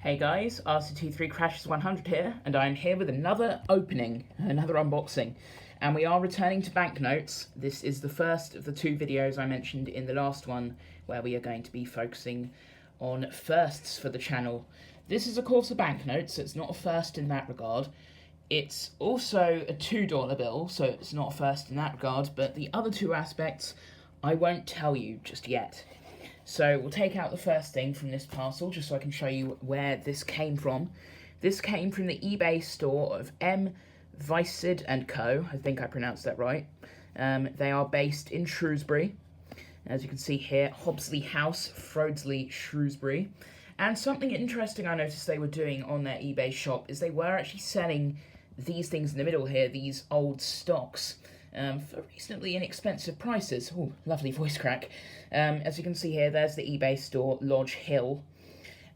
Hey guys, RCT3 Crashes 100 here, and I'm here with another opening, another unboxing, and we are returning to banknotes. This is the first of the two videos I mentioned in the last one, where we are going to be focusing on firsts for the channel. This is of course a banknote, so it's not a first in that regard. It's also a $2 bill, so it's not a first in that regard, but the other two aspects I won't tell you just yet. So we'll take out the first thing from this parcel, just so I can show you where this came from. This came from the eBay store of M. Vicid & Co. I think I pronounced that right. They are based in Shrewsbury. As you can see here, Hobsley House, Frodesley, Shrewsbury. And something interesting I noticed they were doing on their eBay shop is they were actually selling these things in the middle here, these old stocks, for reasonably inexpensive prices. Oh, lovely voice crack. As you can see here, there's the eBay store, Lodge Hill.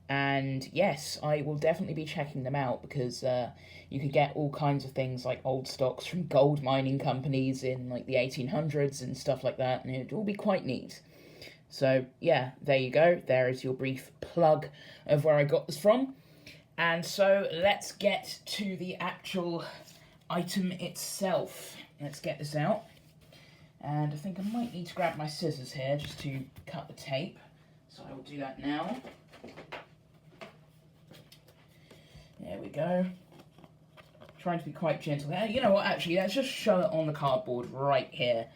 And yes, I will definitely be checking them out because you could get all kinds of things like old stocks from gold mining companies in like the 1800s and stuff like that, and it'd all be quite neat. So yeah, there you go. There is your brief plug of where I got this from. And so let's get to the actual item itself. Let's get this out. And I think I might need to grab my scissors here just to cut the tape. So I will do that now. There we go. Trying to be quite gentle there. You know what, actually, let's just show it on the cardboard right here.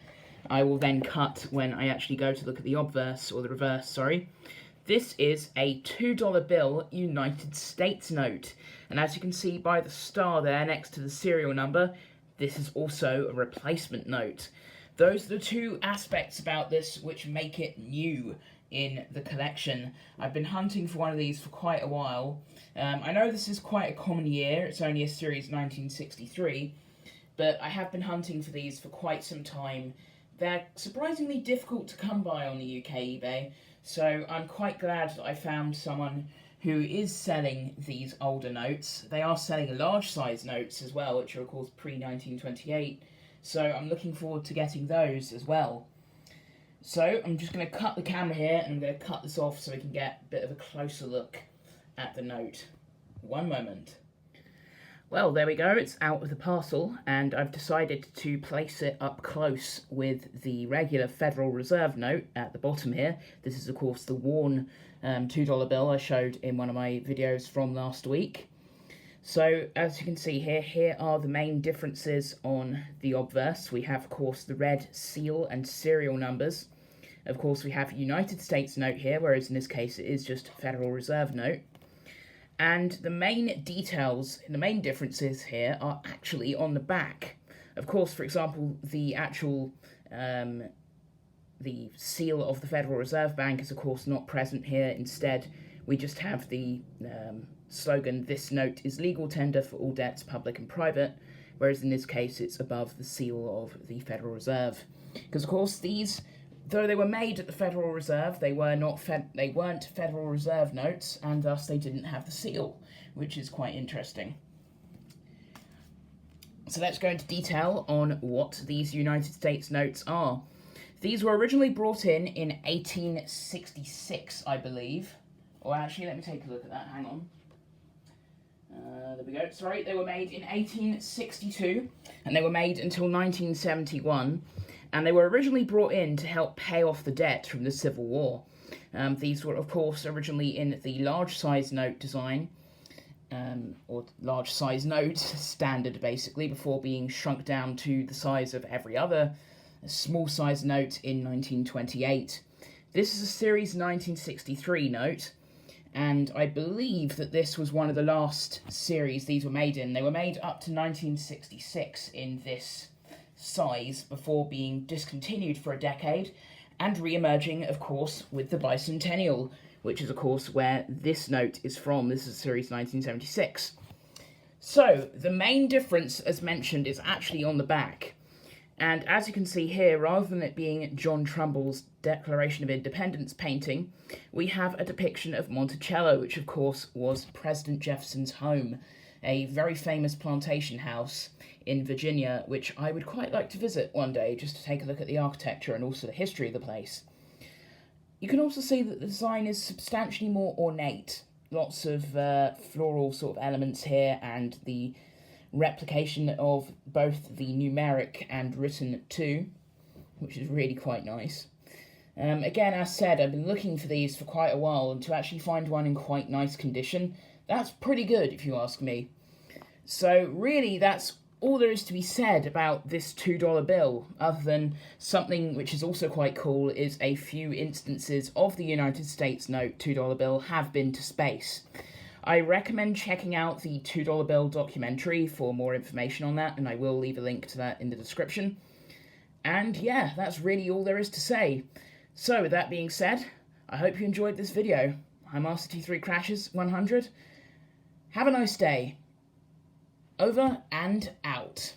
I will then cut when I actually go to look at the obverse, or the reverse, sorry. This is a $2 bill United States note. And as you can see by the star there next to the serial number, this is also a replacement note. Those are the two aspects about this which make it new in the collection. I've been hunting for one of these for quite a while. I know this is quite a common year, it's only a series 1963, but I have been hunting for these for quite some time. They're surprisingly difficult to come by on the UK eBay, so I'm quite glad that I found someone who is selling these older notes. They are selling large size notes as well, which are of course pre-1928, so I'm looking forward to getting those as well. So I'm just going to cut the camera here, and I'm going to cut this off so we can get a bit of a closer look at the note. One moment. Well, there we go, it's out of the parcel, and I've decided to place it up close with the regular Federal Reserve note at the bottom here. This is, of course, the worn $2 bill I showed in one of my videos from last week. So, as you can see here, here are the main differences on the obverse. We have, of course, the red seal and serial numbers. Of course, we have United States note here, whereas in this case it is just Federal Reserve note. And the main details, the main differences here are actually on the back. Of course, for example, the actual, the seal of the Federal Reserve Bank is of course not present here. Instead, we just have the slogan, "This note is legal tender for all debts, public and private," whereas in this case it's above the seal of the Federal Reserve. Because of course these, though they were made at the Federal Reserve, they weren't Federal Reserve notes, and thus they didn't have the seal, which is quite interesting. So let's go into detail on what these United States notes are. These were originally brought in 1866, I believe. Or actually, let me take a look at that, hang on. There we go, sorry, they were made in 1862, and they were made until 1971. And they were originally brought in to help pay off the debt from the Civil War. These were, of course, originally in the large size note design, or large size note standard, basically, before being shrunk down to the size of every other small size note in 1928. This is a series 1963 note, and I believe that this was one of the last series these were made in. They were made up to 1966 in this size before being discontinued for a decade and re-emerging, of course, with the bicentennial, which is, of course, where this note is from. This is series 1976. So, the main difference, as mentioned, is actually on the back. And as you can see here, rather than it being John Trumbull's Declaration of Independence painting, we have a depiction of Monticello, which, of course, was President Jefferson's home, a very famous plantation house in Virginia, which I would quite like to visit one day, just to take a look at the architecture and also the history of the place. You can also see that the design is substantially more ornate lots of floral sort of elements here, and the replication of both the numeric and written 2, which is really quite nice. Again, as said, I've been looking for these for quite a while, and to actually find one in quite nice condition, that's pretty good if you ask me. So really, that's all there is to be said about this $2 bill, other than something which is also quite cool is a few instances of the United States note $2 bill have been to space. I recommend checking out the $2 bill documentary for more information on that, and I will leave a link to that in the description. And yeah, that's really all there is to say. So with that being said, I hope you enjoyed this video. I'm Master T3Crashes 100. Have a nice day. Over and out.